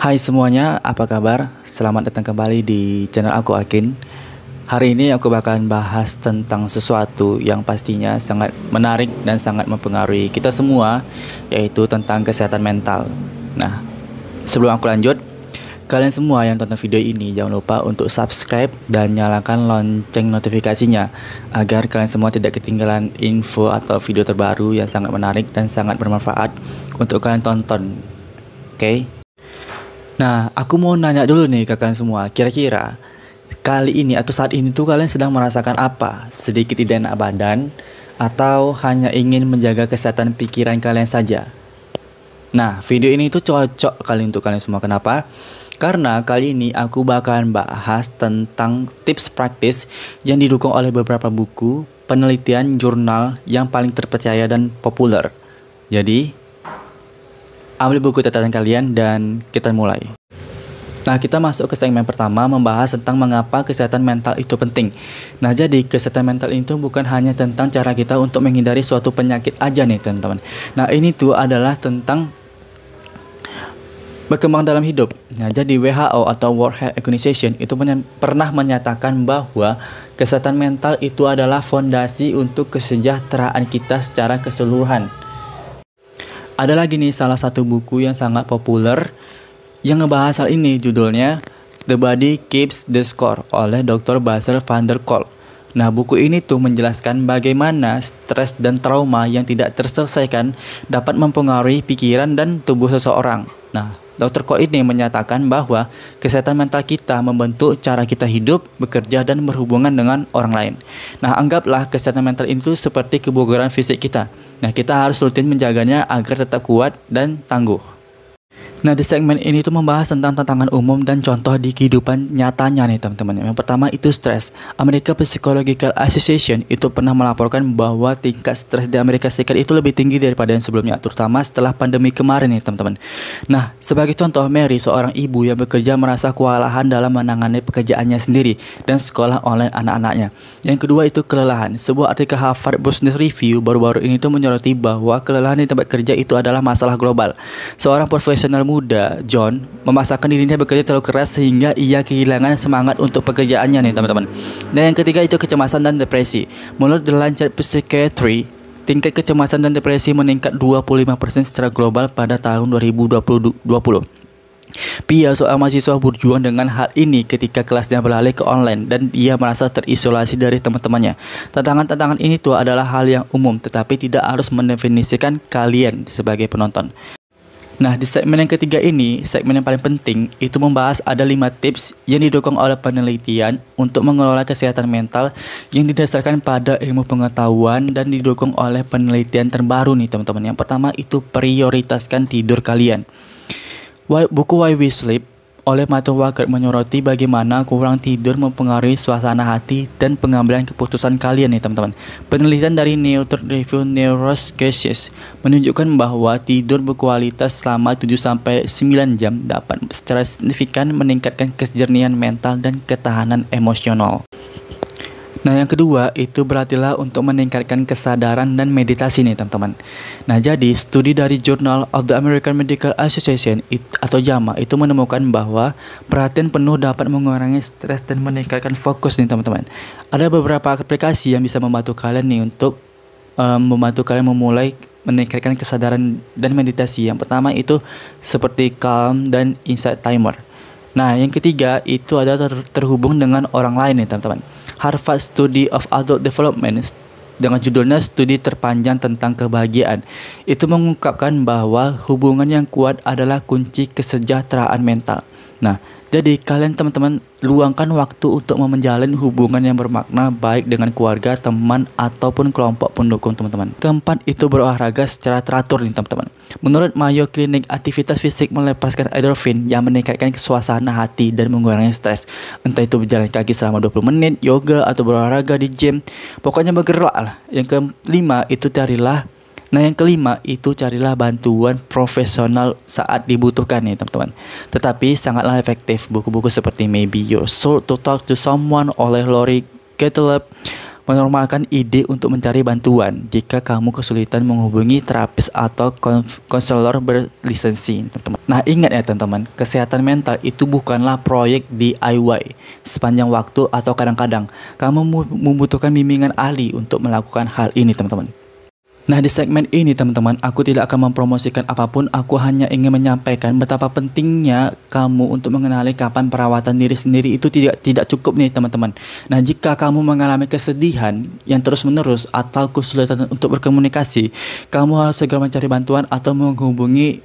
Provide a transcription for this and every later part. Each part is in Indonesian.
Hai semuanya, apa kabar? Selamat datang kembali di channel aku Akin. Hari ini aku bakalan bahas tentang sesuatu yang pastinya sangat menarik dan sangat mempengaruhi kita semua, yaitu tentang kesehatan mental. Nah, sebelum aku lanjut, kalian semua yang tonton video ini jangan lupa untuk subscribe dan nyalakan lonceng notifikasinya agar kalian semua tidak ketinggalan info atau video terbaru yang sangat menarik dan sangat bermanfaat untuk kalian tonton. Oke? Nah, aku mau nanya dulu nih ke kalian semua, kira-kira kali ini atau saat ini tuh kalian sedang merasakan apa? Sedikit tidak enak badan atau hanya ingin menjaga kesehatan pikiran kalian saja? Nah, video ini tuh cocok kali untuk kalian semua. Kenapa? Karena kali ini aku bakalan bahas tentang tips praktis yang didukung oleh beberapa buku, penelitian, jurnal yang paling terpercaya dan populer. Jadi, ambil buku catatan kalian dan kita mulai. Nah, kita masuk ke segmen pertama membahas tentang mengapa kesehatan mental itu penting. Nah, jadi kesehatan mental itu bukan hanya tentang cara kita untuk menghindari suatu penyakit aja nih teman-teman. Nah, ini tuh adalah tentang berkembang dalam hidup. Nah, jadi WHO atau World Health Organization itu pernah menyatakan bahwa kesehatan mental itu adalah fondasi untuk kesejahteraan kita secara keseluruhan. Ada lagi nih salah satu buku yang sangat populer yang ngebahas hal ini, judulnya The Body Keeps the Score oleh Dr. Bessel van der Kolk. Nah, buku ini tuh menjelaskan bagaimana stres dan trauma yang tidak terselesaikan dapat mempengaruhi pikiran dan tubuh seseorang. Nah, Dr. Kolk ini menyatakan bahwa kesehatan mental kita membentuk cara kita hidup, bekerja, dan berhubungan dengan orang lain. Nah, anggaplah kesehatan mental itu seperti kebugaran fisik kita. Nah, kita harus rutin menjaganya agar tetap kuat dan tangguh. Nah, di segmen ini tuh membahas tentang tantangan umum dan contoh di kehidupan nyatanya nih teman-teman. Yang pertama itu stres. American Psychological Association itu pernah melaporkan bahwa tingkat stres di Amerika Serikat itu lebih tinggi daripada yang sebelumnya, terutama setelah pandemi kemarin nih teman-teman. Nah, sebagai contoh, Mary, seorang ibu yang bekerja merasa kewalahan dalam menangani pekerjaannya sendiri dan sekolah online anak-anaknya. Yang kedua itu kelelahan. Sebuah artikel Harvard Business Review baru-baru ini tuh menyoroti bahwa kelelahan di tempat kerja itu adalah masalah global. Seorang profesional muda, John, memaksakan dirinya bekerja terlalu keras sehingga ia kehilangan semangat untuk pekerjaannya nih teman-teman. Dan yang ketiga itu kecemasan dan depresi. Menurut The Lancet Psychiatry, tingkat kecemasan dan depresi meningkat 25% secara global pada tahun 2020. Pia, seorang mahasiswa, berjuang dengan hal ini ketika kelasnya beralih ke online dan ia merasa terisolasi dari teman-temannya. Tantangan-tantangan ini tuh adalah hal yang umum, tetapi tidak harus mendefinisikan kalian sebagai penonton. Nah, di segmen yang ketiga ini, segmen yang paling penting, itu membahas ada 5 tips yang didukung oleh penelitian untuk mengelola kesehatan mental yang didasarkan pada ilmu pengetahuan dan didukung oleh penelitian terbaru nih teman-teman. Yang pertama itu prioritaskan tidur kalian. Buku Why We Sleep oleh Matthew Walker menyoroti bagaimana kurang tidur mempengaruhi suasana hati dan pengambilan keputusan kalian nih teman-teman. Penelitian dari Neuter Review Neurosciences menunjukkan bahwa tidur berkualitas selama 7-9 jam dapat secara signifikan meningkatkan kejernihan mental dan ketahanan emosional. Nah, yang kedua itu berlatihlah untuk meningkatkan kesadaran dan meditasi nih teman-teman. Nah, jadi studi dari Journal of the American Medical Association atau JAMA itu menemukan bahwa perhatian penuh dapat mengurangi stres dan meningkatkan fokus nih teman-teman. Ada beberapa aplikasi yang bisa membantu kalian nih untuk membantu kalian memulai meningkatkan kesadaran dan meditasi. Yang pertama itu seperti Calm dan Insight Timer. Nah, yang ketiga itu ada terhubung dengan orang lain nih teman-teman. Harvard Study of Adult Development dengan judulnya Studi Terpanjang Tentang Kebahagiaan itu mengungkapkan bahwa hubungan yang kuat adalah kunci kesejahteraan mental. Nah, jadi kalian teman-teman luangkan waktu untuk menjalin hubungan yang bermakna baik dengan keluarga, teman, ataupun kelompok pendukung teman-teman. Keempat itu berolahraga secara teratur nih teman-teman. Menurut Mayo Clinic, aktivitas fisik melepaskan endorfin yang meningkatkan suasana hati dan mengurangi stres. Entah itu berjalan kaki selama 20 menit, yoga, atau berolahraga di gym. Pokoknya bergerak lah. Yang kelima itu carilah bantuan profesional saat dibutuhkan nih teman-teman. Tetapi sangatlah efektif buku-buku seperti Maybe Your Soul to Talk to Someone oleh Lori Gettelep, Menormalkan ide untuk mencari bantuan jika kamu kesulitan menghubungi terapis atau konselor berlisensi, teman-teman. Nah, ingat ya teman-teman, kesehatan mental itu bukanlah proyek DIY sepanjang waktu atau kadang-kadang kamu membutuhkan bimbingan ahli untuk melakukan hal ini, teman-teman. Nah, di segmen ini teman-teman, aku tidak akan mempromosikan apapun, aku hanya ingin menyampaikan betapa pentingnya kamu untuk mengenali kapan perawatan diri sendiri itu tidak cukup nih teman-teman. Nah, jika kamu mengalami kesedihan yang terus-menerus atau kesulitan untuk berkomunikasi, kamu harus segera mencari bantuan atau menghubungi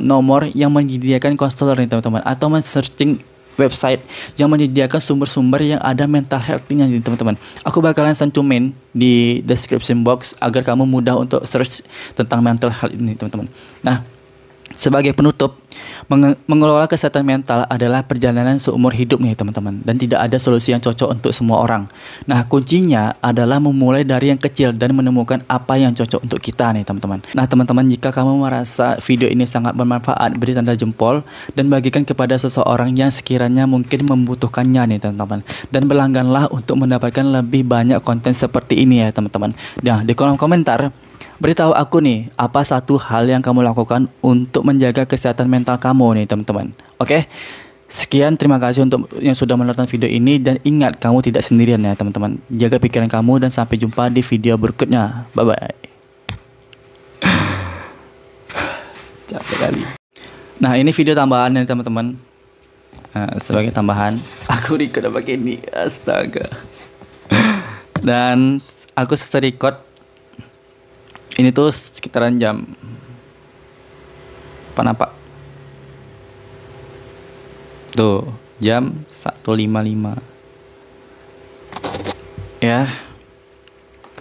nomor yang menyediakan konselor nih teman-teman, atau men-searching website yang menyediakan sumber-sumber yang ada mental health-nya nih teman-teman. Aku bakalan cantumin di description box agar kamu mudah untuk search tentang mental health ini teman-teman. Nah, sebagai penutup, mengelola kesehatan mental adalah perjalanan seumur hidup nih teman-teman, dan tidak ada solusi yang cocok untuk semua orang. Nah, kuncinya adalah memulai dari yang kecil dan menemukan apa yang cocok untuk kita nih teman-teman. Nah teman-teman, jika kamu merasa video ini sangat bermanfaat, beri tanda jempol dan bagikan kepada seseorang yang sekiranya mungkin membutuhkannya nih teman-teman. Dan berlangganlah untuk mendapatkan lebih banyak konten seperti ini ya teman-teman. Nah, di kolom komentar beritahu aku nih, apa satu hal yang kamu lakukan untuk menjaga kesehatan mental kamu nih teman-teman. Oke, sekian, terima kasih untuk yang sudah menonton video ini, dan ingat kamu tidak sendirian ya teman-teman. Jaga pikiran kamu dan sampai jumpa di video berikutnya. Bye bye. Capek kali. Nah, ini video tambahan ya teman-teman. Nah, sebagai tambahan, aku record pakai ini, astaga. Dan aku selesai record ini tuh sekitaran jam apa? Tuh, jam 1.55. Ya.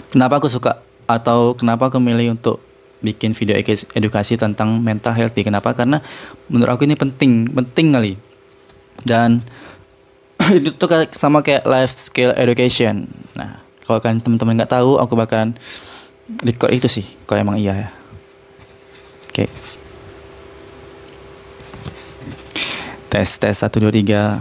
Kenapa aku suka atau kenapa aku milih untuk bikin video edukasi tentang mental healthy? Kenapa? Karena menurut aku ini penting kali. Dan itu tuh sama kayak life skill education. Nah, kalau kalian teman-teman nggak tahu, aku bakalan record itu sih, kalau emang iya ya. Oke. Tes 1 2 3.